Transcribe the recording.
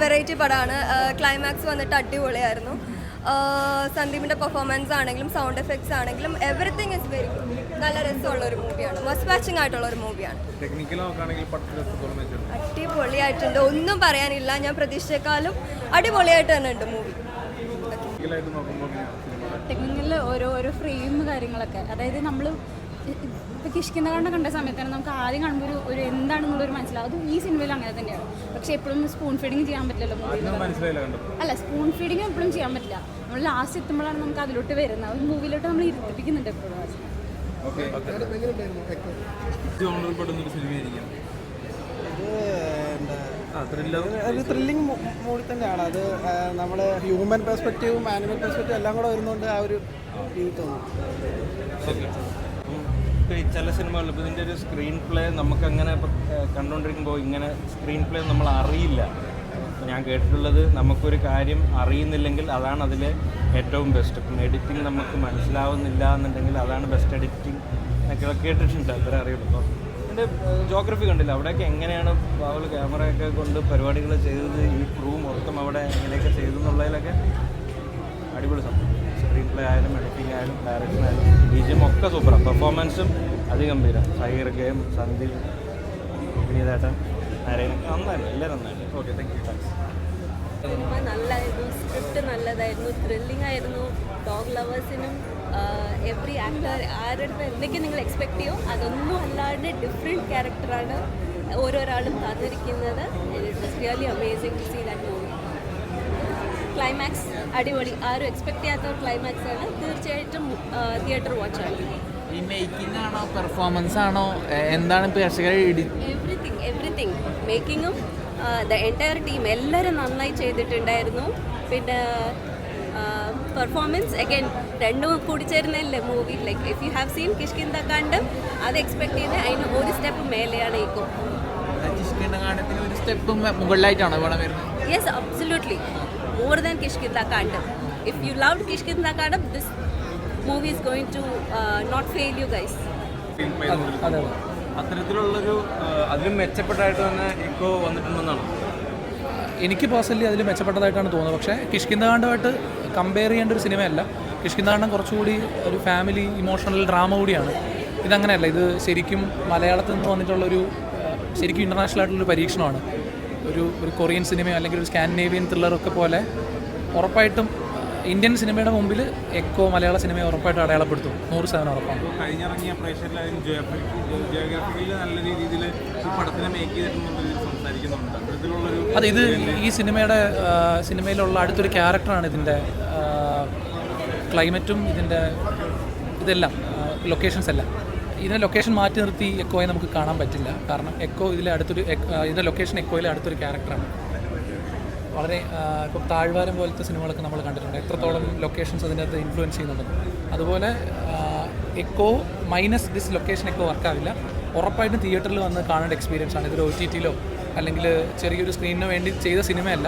Variety പടമാണ്. Climax വന്നിട്ട് അടിപൊളിയായിരുന്നു. സന്ദീപിൻ്റെ പെർഫോമൻസ് ആണെങ്കിലും സൗണ്ട് എഫക്ട്സ് ആണെങ്കിലും എവറിത്തിങ് ഇസ് വെരി ഗുഡ്. നല്ല രസമുള്ള ഒരു മൂവിയാണ്. മസ്റ്റ് വാച്ചിങ് ആയിട്ടുള്ള ഒരു മൂവിയാണ്. അടിപൊളിയായിട്ടുണ്ട്, ഒന്നും പറയാനില്ല. ഞാൻ പ്രതീക്ഷിച്ചേക്കാളും അടിപൊളിയായിട്ട് തന്നെ ഉണ്ട് മൂവി. ടെക്നിക്കൽ ഓരോ ഫ്രെയിം കാര്യങ്ങളൊക്കെ, അതായത് നമ്മൾ ഇപ്പോൾ കിഷ്കിന്ദ കണ്ട സമയത്താണ് നമുക്ക് ആദ്യം കാണുമ്പോൾ ഒരു എന്താണെന്നുള്ളൊരു മനസ്സിലാവും. അത് ഈ സിനിമയിൽ അങ്ങനെ തന്നെയാണ്. പക്ഷെ എപ്പോഴും സ്പൂൺ ഫീഡിങ് ചെയ്യാൻ പറ്റില്ലല്ലോ മൂവിയിൽ. അല്ല, സ്പൂൺ ഫീഡിങ് എപ്പോഴും ചെയ്യാൻ പറ്റില്ല. നമ്മൾ ലാസ്റ്റ് എത്തുമ്പോഴാണ് നമുക്ക് അതിലോട്ട് വരുന്നത്. ഒരു മൂവിയിലോട്ട് നമ്മൾ ഇരുത്തിപ്പിക്കുന്നുണ്ട് എപ്പോഴും. ഒരു ത്രില്ലിംഗ് മൂവി തന്നെയാണ് അത്. നമ്മൾ ഹ്യൂമൻ പെർസ്പെക്റ്റീവും ആനിമൽ പെർസ്പെക്റ്റീവും എല്ലാം കൂടെ വരുന്നതുകൊണ്ട് ആ ഒരു രീതി തോന്നും. ഇപ്പോൾ ഈ ചില സിനിമകളിൽ ഇപ്പോൾ ഇതിൻ്റെ ഒരു സ്ക്രീൻ പ്ലേ നമുക്കങ്ങനെ കണ്ടുകൊണ്ടിരിക്കുമ്പോൾ ഇങ്ങനെ സ്ക്രീൻ പ്ലേ നമ്മൾ അറിയില്ല. ഞാൻ കേട്ടിട്ടുള്ളത് നമുക്കൊരു കാര്യം അറിയുന്നില്ലെങ്കിൽ അതാണ് അതിലെ ഏറ്റവും ബെസ്റ്റ്. ഇപ്പം എഡിറ്റിംഗ് നമുക്ക് മനസ്സിലാവുന്നില്ല എന്നുണ്ടെങ്കിൽ അതാണ് ബെസ്റ്റ് എഡിറ്റിംഗ് എന്നൊക്കെ കേട്ടിട്ടുണ്ട്. അത്ര അറിയുള്ളൂ. അപ്പോൾ എൻ്റെ ജോഗ്രഫി കണ്ടില്ല, അവിടെയൊക്കെ എങ്ങനെയാണ് ബാബുൽ ക്യാമറയൊക്കെ കൊണ്ട് പരിപാടികൾ ചെയ്തത്, ഈ ക്രൂ മൊത്തം അവിടെ എങ്ങനെയൊക്കെ ചെയ്തു എന്നുള്ളതിലൊക്കെ അടിപൊളി സംഭവം. സ്ക്രീൻ പ്ലേ ആയാലും എഡിറ്റിംഗ് ആയാലും ഡയറക്ഷൻ ആയാലും BGM ഒക്കെ സൂപ്പറാണ്. പെർഫോമൻസും അതിഗംഭീരം. സൈർ ഗെയിം, സന്ദീപ്, വിനീതേട്ടൻ, നാരായണൻ നന്നായിരുന്നു. എല്ലാവരും നന്നായിരുന്നു. Okay, thank you. Thanks. Cinema നല്ലതായിരുന്നു, സ്ക്രിപ്റ്റ് നല്ലതായിരുന്നു, ത്രില്ലിംഗ് ആയിരുന്നു. ഡോഗ് ലവേഴ്സിനും എവറി ആക്ടർ ആരുടെ അടുത്ത് എന്തൊക്കെ നിങ്ങൾ എക്സ്പെക്ട് ചെയ്യോ അതൊന്നും അല്ലാണ്ട് ഡിഫറെൻറ്റ് ക്യാരക്ടറാണ് ഓരോരാളും തന്നിരിക്കുന്നത്. It was really amazing to see that movie. Climax അടിപൊളി. ആരും എക്സ്പെക്ട് ചെയ്യാത്ത ക്ലൈമാക്സ് ആണ്. തീർച്ചയായിട്ടും തിയേറ്റർ വാച്ചാണ്. ഈ മേക്കിംഗ് ആണോ പെർഫോമൻസ് ആണോ എന്താണ് എവറിത്തിങ് മേക്കിങ്ങും ദ എൻറ്റയർ ടീം എല്ലാവരും നന്നായി ചെയ്തിട്ടുണ്ടായിരുന്നു. പിന്നെ പെർഫോമൻസ് അഗൈൻ രണ്ടും കൂടി ചേരുന്നല്ലേ movie. Like if you have seen Kishkindha Kaandam അത് എക്സ്പെക്ട് ചെയ്ത് അതിന് ഒരു സ്റ്റെപ്പ് മേലെയാണ് ഈക്കോ. കിഷ്കിന്ദ കാണ്ഡത്തിന് ഒരു സ്റ്റെപ്പ് മുകളിലായിട്ടാണോ ഇവിടെ വരുന്നത്? Yes, absolutely. More than Kishkinda Kandam. If you loved Kishkinda Kandam, this movie is going to not fail you guys. അത്തരത്തിലുള്ളൊരു അതിലും മെച്ചപ്പെട്ടായിട്ട് തന്നെ ഇക്കോ വന്നിട്ടുണ്ടെന്നാണ് എനിക്ക് പേഴ്സണലി അതിൽ മെച്ചപ്പെട്ടതായിട്ടാണ് തോന്നുന്നത്. പക്ഷേ കിഷ്കിന്ദകാണ്ഡമായിട്ട് കമ്പയർ ചെയ്യേണ്ട ഒരു സിനിമയല്ല. കിഷ്കിന്ദകാണ്ഡം കുറച്ചുകൂടി ഒരു ഫാമിലി ഇമോഷണൽ ഡ്രാമ കൂടിയാണ്. ഇതങ്ങനെയല്ല. ഇത് ശരിക്കും മലയാളത്തിൽ നിന്ന് വന്നിട്ടുള്ളൊരു ശരിക്കും ഇൻ്റർനാഷണൽ ആയിട്ടുള്ളൊരു പരീക്ഷണമാണ്. ഒരു കൊറിയൻ സിനിമയോ അല്ലെങ്കിൽ ഒരു സ്കാൻഡിനേവിയൻ ത്രില്ലറൊക്കെ പോലെ ഉറപ്പായിട്ടും ഇന്ത്യൻ സിനിമയുടെ മുമ്പിൽ എക്കോ മലയാള സിനിമയെ ഉറപ്പായിട്ടും അടയാളപ്പെടുത്തും. 100% ഉറപ്പാണ്. കഴിഞ്ഞിറങ്ങിയ പ്രേക്ഷകരിലായാലും ജിയോഗ്രഫിയിൽ നല്ല രീതിയിൽ പടത്തിനെ മേക്ക് ചെയ്തിട്ടുണ്ടെന്ന് സംസാരിക്കുന്നുണ്ട്. അത്തരത്തിലുള്ളൊരു അത് ഇത് ഈ സിനിമയിലുള്ള അടുത്തൊരു ക്യാരക്ടറാണ്. ഇതിൻ്റെ ക്ലൈമറ്റും ഇതെല്ലാം ലൊക്കേഷൻസ് എല്ലാം. ഇതിനെ ലൊക്കേഷൻ മാറ്റി നിർത്തി എക്കോയെ നമുക്ക് കാണാൻ പറ്റില്ല. കാരണം എക്കോ ഇതിൻ്റെ ലൊക്കേഷൻ എക്കോയിലെ അടുത്തൊരു ക്യാരക്ടറാണ്. വളരെ ഇപ്പോൾ താഴ്വാരം പോലത്തെ സിനിമകളൊക്കെ നമ്മൾ കണ്ടിട്ടുണ്ട്. എത്രത്തോളം ലൊക്കേഷൻസ് അതിനകത്ത് ഇൻഫ്ലുവൻസ് ചെയ്യുന്നുണ്ടെന്ന്. അതുപോലെ echo minus this location echo വർക്കാവില്ല. ഉറപ്പായിട്ടും തിയേറ്ററിൽ വന്ന് കാണേണ്ട എക്സ്പീരിയൻസ് ആണ്. ഇതൊരു OTT-ലോ അല്ലെങ്കിൽ ചെറിയൊരു സ്ക്രീനിന് വേണ്ടി ചെയ്ത സിനിമയല്ല.